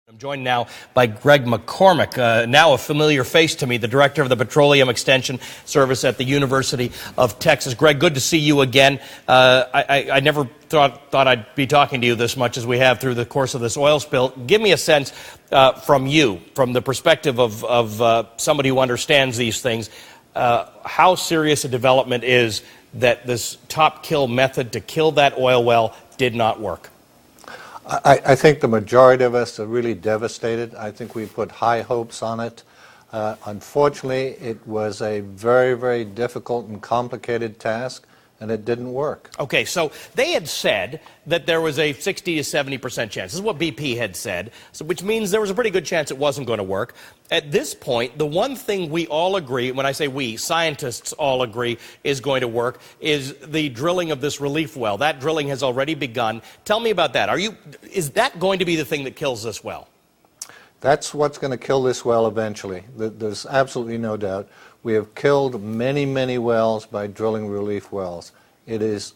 I'm joined now by Greg McCormick, now a familiar face to me, the director of the Petroleum Extension Service at the University of Texas. Greg, good to see you again. I never thought I'd be talking to you this much as we have through the course of this oil spill. Give me a sense from you, from the perspective of somebody who understands these things, how serious a development is that this top kill method to kill that oil well did not work. I think the majority of us are really devastated. I think we put high hopes on it. Unfortunately, it was a very, very difficult and complicated task, and it didn't work. Okay, so they had said that there was a 60 to 70% chance. This is what BP had said, which means there was a pretty good chance it wasn't going to work. At this point, the one thing we all agree, when I say we, scientists all agree is going to work, is the drilling of this relief well. That drilling has already begun. Tell me about that. Is that going to be the thing that kills this well? That's what's going to kill this well eventually. There's absolutely no doubt. We have killed many, many wells by drilling relief wells. It is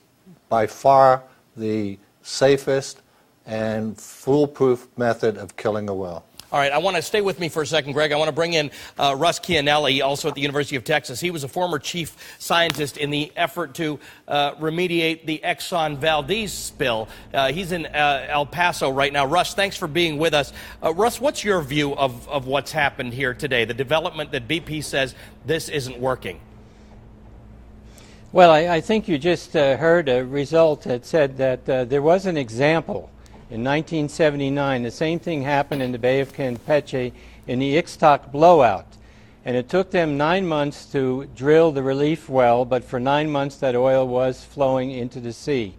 by far the safest and foolproof method of killing a well. All right, I want to stay with me for a second, Greg. I want to bring in Russ Chianelli, also at the University of Texas. He was a former chief scientist in the effort to remediate the Exxon Valdez spill. He's in El Paso right now. Russ, thanks for being with us. Russ, what's your view of what's happened here today, the development that BP says this isn't working? Well, I think you just heard a result that said that there was an example. In 1979, the same thing happened in the Bay of Campeche in the Ixtoc blowout. And it took them 9 months to drill the relief well, but for 9 months that oil was flowing into the sea.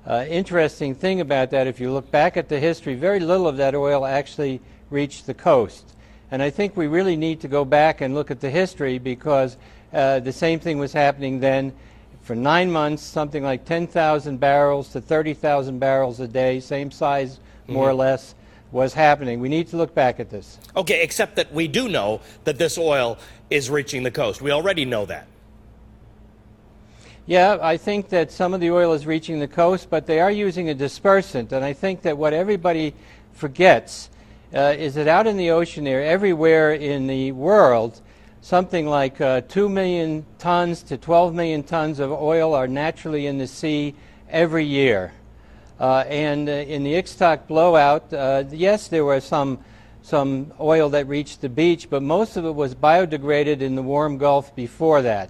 Interesting thing about that, if you look back at the history, very little of that oil actually reached the coast. And I think we really need to go back and look at the history because the same thing was happening then. For 9 months, something like 10,000 barrels to 30,000 barrels a day, same size more or less, was happening. We need to look back at this. Okay, except that we do know that this oil is reaching the coast. We already know that. Yeah, I think that some of the oil is reaching the coast, but they are using a dispersant. And I think that what everybody forgets is that out in the ocean there, everywhere in the world, something like 2 million tons to 12 million tons of oil are naturally in the sea every year. And in the Ixtoc blowout, yes, there was some oil that reached the beach, but most of it was biodegraded in the warm Gulf before that.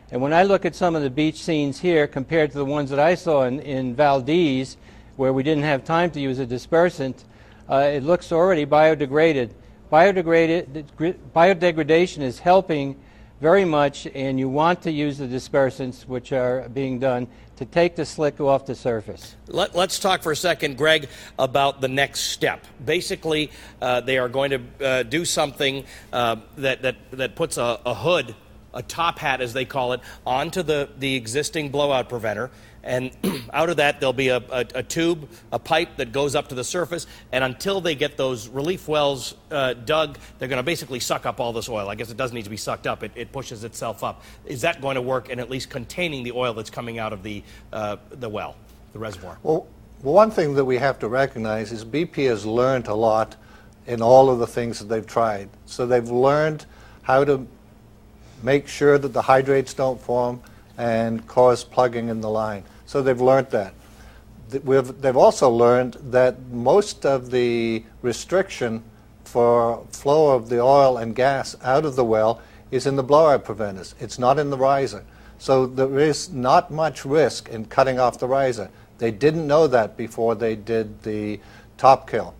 And when I look at some of the beach scenes here compared to the ones that I saw in Valdez, where we didn't have time to use a dispersant, it looks already biodegraded. Biodegradation is helping very much, and you want to use the dispersants which are being done to take the slick off the surface. Let's talk for a second, Greg, about the next step. Basically, they are going to do something that puts a hood, a top hat as they call it, onto the existing blowout preventer. And out of that, there'll be a tube, a pipe that goes up to the surface. And until they get those relief wells dug, they're going to basically suck up all this oil. I guess it doesn't need to be sucked up. It pushes itself up. Is that going to work in at least containing the oil that's coming out of the well, the reservoir? Well, one thing that we have to recognize is BP has learned a lot in all of the things that they've tried. So they've learned how to make sure that the hydrates don't form and cause plugging in the line. So they've learned that. They've also learned that most of the restriction for flow of the oil and gas out of the well is in the blowout preventers. It's not in the riser. So there is not much risk in cutting off the riser. They didn't know that before they did the top kill.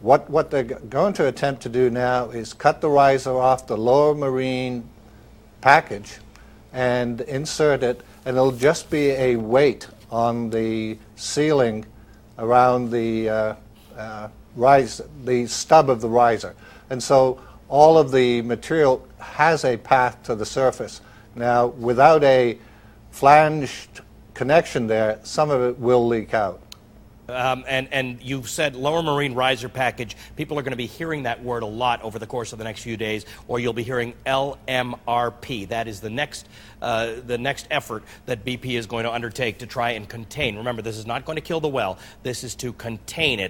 What they're going to attempt to do now is cut the riser off the lower marine package and insert it, and it'll just be a weight on the ceiling around the the stub of the riser. And so all of the material has a path to the surface. Now, without a flanged connection there, some of it will leak out. And you said lower marine riser package. People are going to be hearing that word a lot over the course of the next few days, or you'll be hearing LMRP. That is the next effort that BP is going to undertake to try and contain. Remember, this is not going to kill the well. This is to contain it.